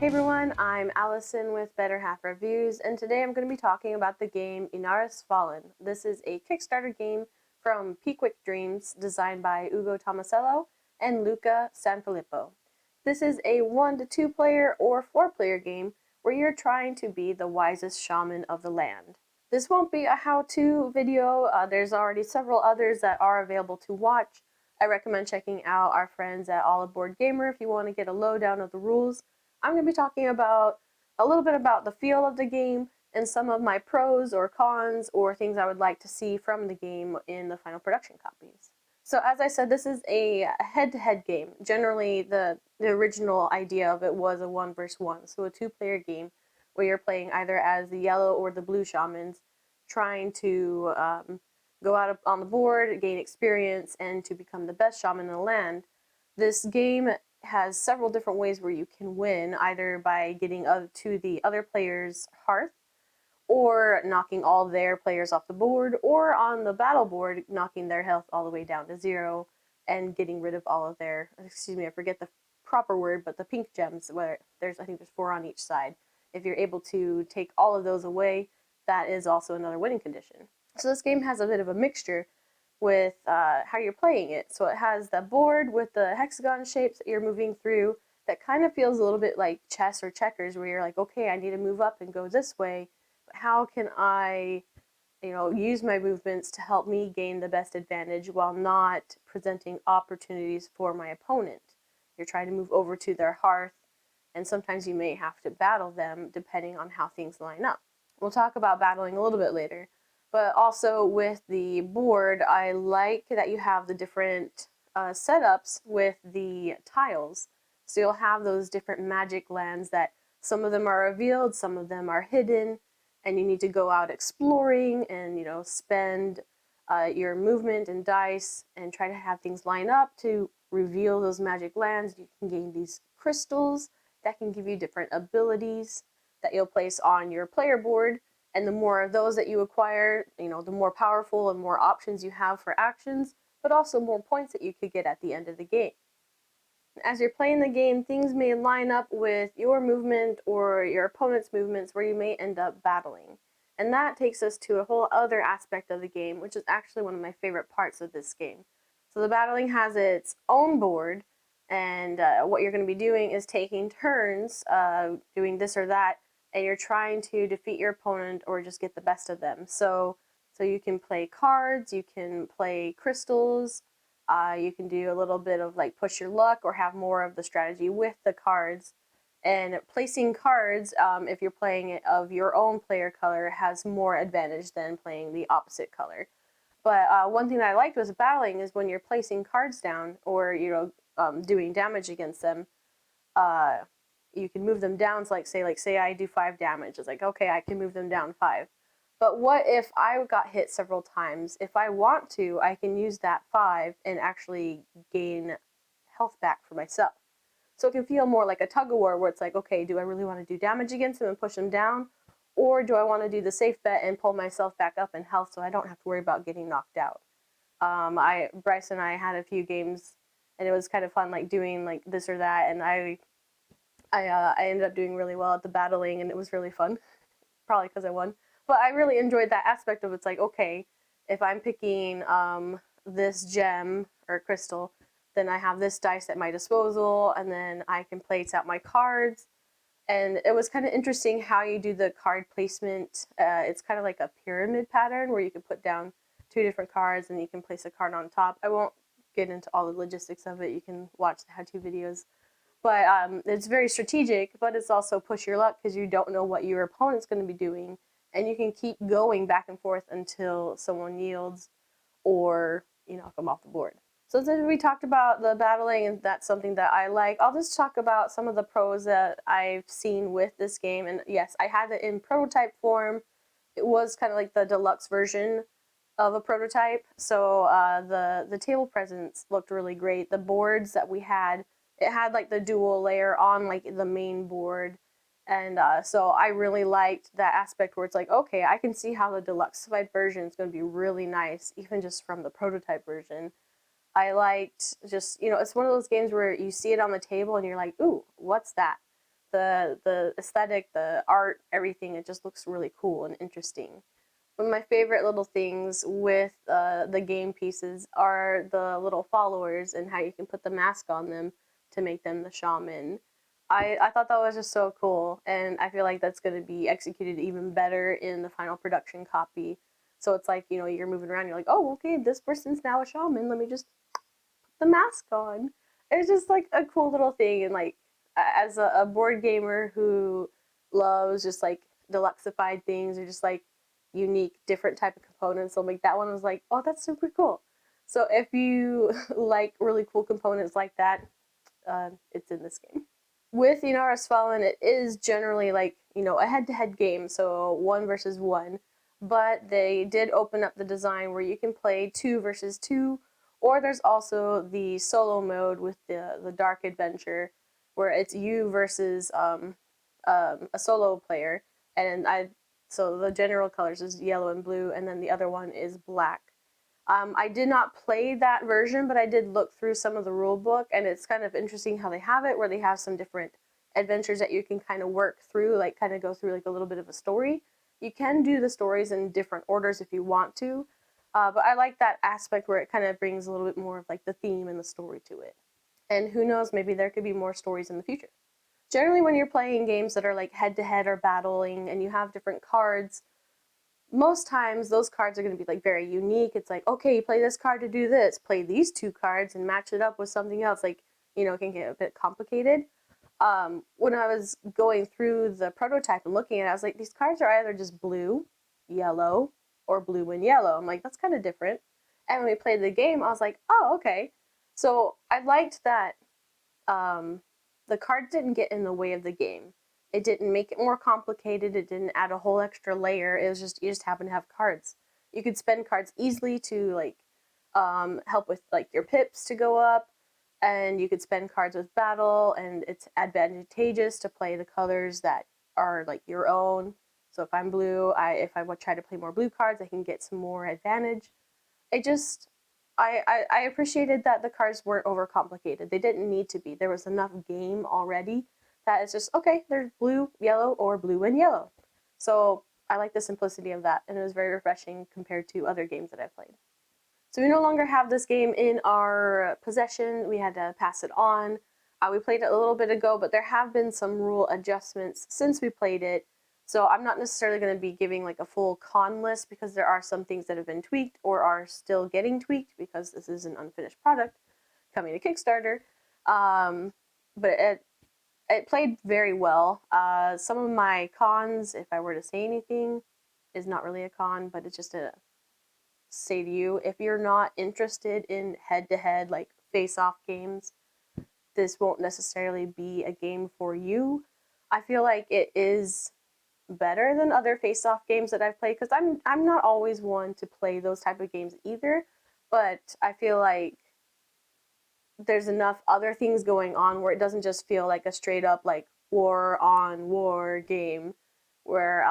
Hey everyone, I'm Alison with Better Half Reviews, and today I'm going to be talking about the game Ynaros Fallin. This is a Kickstarter game from Peekwik Dreams, designed by Ugo Tomasello and Luca Sanfilippo. This is a 1 to 2 player or 4 player game where you're trying to be the wisest shaman of the land. This won't be a how-to video, there's already several others that are available to watch. I recommend checking out our friends at All Aboard Gamer if you want to get a lowdown of the rules. I'm going to be talking about a little bit about the feel of the game and some of my pros or cons or things I would like to see from the game in the final production copies. So as I said, this is a head-to-head game. Generally, the original idea of it was a 1 versus 1, so a 2-player game where you're playing either as the yellow or the blue shamans, trying to go out on the board, gain experience, and to become the best shaman in the land. This game has several different ways where you can win, either by getting to the other player's hearth, or knocking all their players off the board, or on the battle board, knocking their health all the way down to 0, and getting rid of all of their, excuse me, I forget the proper word, but the pink gems, where I think there's 4 on each side. If you're able to take all of those away, that is also another winning condition. So this game has a bit of a mixture with how you're playing it. So it has the board with the hexagon shapes that you're moving through that kind of feels a little bit like chess or checkers, where you're like, okay, I need to move up and go this way, but how can I use my movements to help me gain the best advantage while not presenting opportunities for my opponent? You're trying to move over to their hearth, and sometimes you may have to battle them depending on how things line up. We'll talk about battling a little bit later. But also with the board, I like that you have the different setups with the tiles. So you'll have those different magic lands that some of them are revealed, some of them are hidden, and you need to go out exploring and spend your movement and dice and try to have things line up to reveal those magic lands. You can gain these crystals that can give you different abilities that you'll place on your player board. And the more of those that you acquire, the more powerful and more options you have for actions, but also more points that you could get at the end of the game. As you're playing the game, things may line up with your movement or your opponent's movements where you may end up battling. And that takes us to a whole other aspect of the game, which is actually one of my favorite parts of this game. So the battling has its own board, and what you're going to be doing is taking turns doing this or that, and you're trying to defeat your opponent or just get the best of them. So you can play cards, you can play crystals, you can do a little bit of like push your luck or have more of the strategy with the cards. And placing cards, if you're playing it of your own player color, has more advantage than playing the opposite color. But one thing that I liked with battling is when you're placing cards down or doing damage against them, you can move them down. So say I do 5 damage. It's like, okay, I can move them down 5. But what if I got hit several times? If I want to, I can use that 5 and actually gain health back for myself. So it can feel more like a tug-of-war where it's like, okay, do I really want to do damage against him and push him down? Or do I want to do the safe bet and pull myself back up in health so I don't have to worry about getting knocked out? Bryce and I had a few games, and it was kind of fun, like doing like this or that, and I ended up doing really well at the battling, and it was really fun, probably because I won. But I really enjoyed that aspect of it's like, okay, if I'm picking this gem or crystal, then I have this dice at my disposal, and then I can place out my cards. And it was kind of interesting how you do the card placement. It's kind of like a pyramid pattern where you can put down 2 different cards and you can place a card on top. I won't get into all the logistics of it. You can watch the how-to videos. But it's very strategic, but it's also push your luck because you don't know what your opponent's going to be doing. And you can keep going back and forth until someone yields or you knock them off the board. So since we talked about the battling, and that's something that I like, I'll just talk about some of the pros that I've seen with this game. And yes, I had it in prototype form. It was kind of like the deluxe version of a prototype. So the table presence looked really great. The boards that we had, it had like the dual layer on like the main board. And so I really liked that aspect where it's like, okay, I can see how the deluxeified version is going to be really nice, even just from the prototype version. I liked just, it's one of those games where you see it on the table and you're like, ooh, what's that? the aesthetic, the art, everything, it just looks really cool and interesting. One of my favorite little things with the game pieces are the little followers and how you can put the mask on them to make them the shaman. I thought that was just so cool, and I feel like that's going to be executed even better in the final production copy. So it's like, you're moving around, you're like, oh, okay, this person's now a shaman, let me just put the mask on. It's just like a cool little thing, and like as a board gamer who loves just like deluxeified things or just like unique different type of components, so like that one was like, oh, that's super cool. So if you like really cool components like that, it's in this game. With Ynaros Fallin, it is generally like, a head-to-head game, so one versus one, but they did open up the design where you can play two versus two, or there's also the solo mode with the dark adventure, where it's you versus a solo player, and so the general colors is yellow and blue, and then the other one is black. I did not play that version, but I did look through some of the rule book, and it's kind of interesting how they have it, where they have some different adventures that you can kind of work through, like kind of go through like a little bit of a story. You can do the stories in different orders if you want to, but I like that aspect where it kind of brings a little bit more of like the theme and the story to it. And who knows, maybe there could be more stories in the future. Generally, when you're playing games that are like head to head or battling and you have different cards, most times those cards are going to be like very unique. It's like, okay, you play this card to do this, play these two cards and match it up with something else. Like, it can get a bit complicated. When I was going through the prototype and looking at it, I was like, these cards are either just blue, yellow, or blue and yellow. I'm like, that's kind of different. And when we played the game, I was like, oh, okay. So I liked that the cards didn't get in the way of the game. It didn't make it more complicated. It didn't add a whole extra layer. It was just, you just happen to have cards. You could spend cards easily to like help with like your pips to go up, and you could spend cards with battle, and it's advantageous to play the colors that are like your own. So if I'm blue, if I would try to play more blue cards, I can get some more advantage. It just I appreciated that the cards weren't overcomplicated. They didn't need to be. There was enough game already that it's just, okay, there's blue, yellow, or blue and yellow. So I like the simplicity of that, and it was very refreshing compared to other games that I've played. So we no longer have this game in our possession. We had to pass it on. We played it a little bit ago, but there have been some rule adjustments since we played it. So I'm not necessarily going to be giving like a full con list, because there are some things that have been tweaked or are still getting tweaked, because this is an unfinished product coming to Kickstarter. But it played very well. Some of my cons, if I were to say anything, is not really a con, but it's just a say to you, if you're not interested in head-to-head like face-off games, this won't necessarily be a game for you. I feel like it is better than other face-off games that I've played, because I'm not always one to play those type of games either, but I feel like there's enough other things going on where it doesn't just feel like a straight up like war on war game, where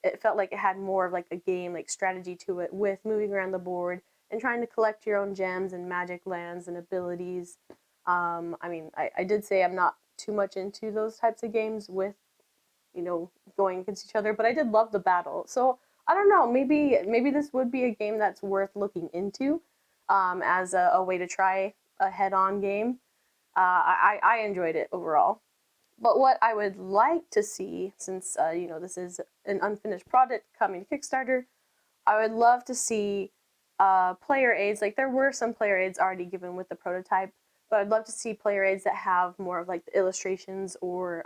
it felt like it had more of like a game like strategy to it, with moving around the board and trying to collect your own gems and magic lands and abilities. I did say I'm not too much into those types of games with, going against each other, but I did love the battle. So I don't know, maybe this would be a game that's worth looking into, as a way to try a head-on game. I enjoyed it overall. But what I would like to see, since this is an unfinished product coming to Kickstarter, I would love to see player aids. Like, there were some player aids already given with the prototype, but I'd love to see player aids that have more of like the illustrations or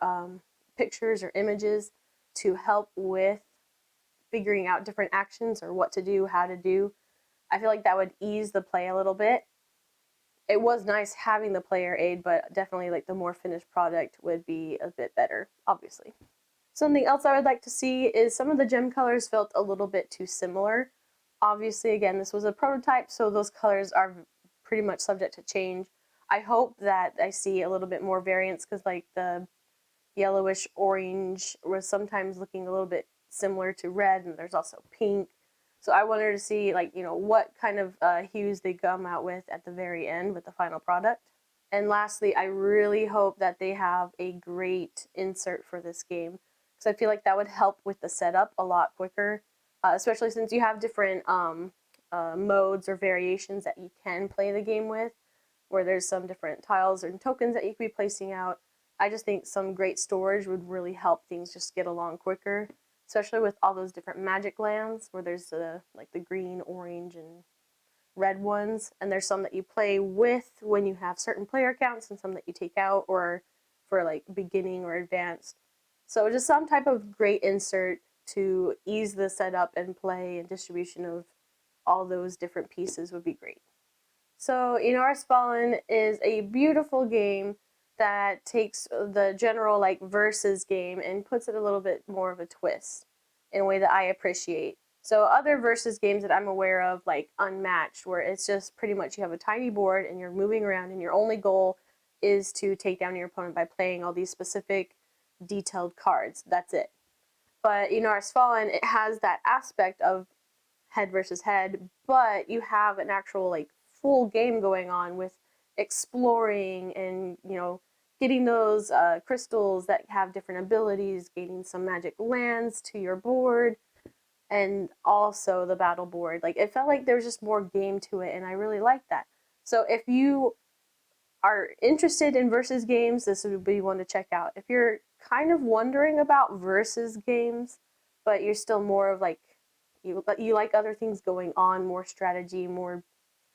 pictures or images to help with figuring out different actions or what to do, how to do. I feel like that would ease the play a little bit. It was nice having the player aid, but definitely like the more finished product would be a bit better, obviously. Something else I would like to see is some of the gem colors felt a little bit too similar. Obviously, again, this was a prototype, so those colors are pretty much subject to change. I hope that I see a little bit more variance, because like the yellowish orange was sometimes looking a little bit similar to red, and there's also pink. So I wanted to see, like, what kind of hues they come out with at the very end with the final product. And lastly, I really hope that they have a great insert for this game, because I feel like that would help with the setup a lot quicker, especially since you have different modes or variations that you can play the game with, where there's some different tiles and tokens that you could be placing out. I just think some great storage would really help things just get along quicker, especially with all those different magic lands where there's like the green, orange, and red ones, and there's some that you play with when you have certain player counts and some that you take out or for like beginning or advanced. So just some type of great insert to ease the setup and play and distribution of all those different pieces would be great. So Ynaros Fallin is a beautiful game that takes the general like versus game and puts it a little bit more of a twist in a way that I appreciate. So other versus games that I'm aware of, like Unmatched, where it's just pretty much you have a tiny board and you're moving around and your only goal is to take down your opponent by playing all these specific detailed cards. That's it. But Ynaros Fallin, it has that aspect of head versus head, but you have an actual like full game going on with exploring and getting those crystals that have different abilities, gaining some magic lands to your board, and also the battle board. Like it felt like there was just more game to it, and I really liked that. So if you are interested in versus games, this would be one to check out. If you're kind of wondering about versus games, but you're still more of like you like other things going on, more strategy, more,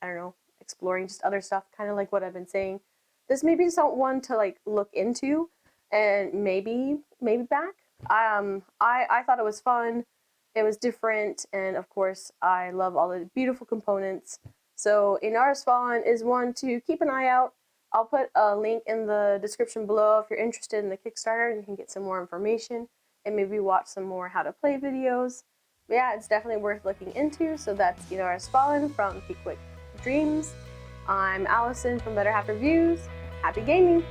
I don't know, exploring just other stuff, kind of like what I've been saying. This may be one to like look into and maybe back. I thought it was fun. It was different, and of course, I love all the beautiful components. So Ynaros Fallin is one to keep an eye out. I'll put a link in the description below if you're interested in the Kickstarter and you can get some more information and maybe watch some more how to play videos. But yeah, it's definitely worth looking into. So that's Ynaros Fallin from Peekwik Dreams. I'm Alison from Better Half Reviews. Happy gaming!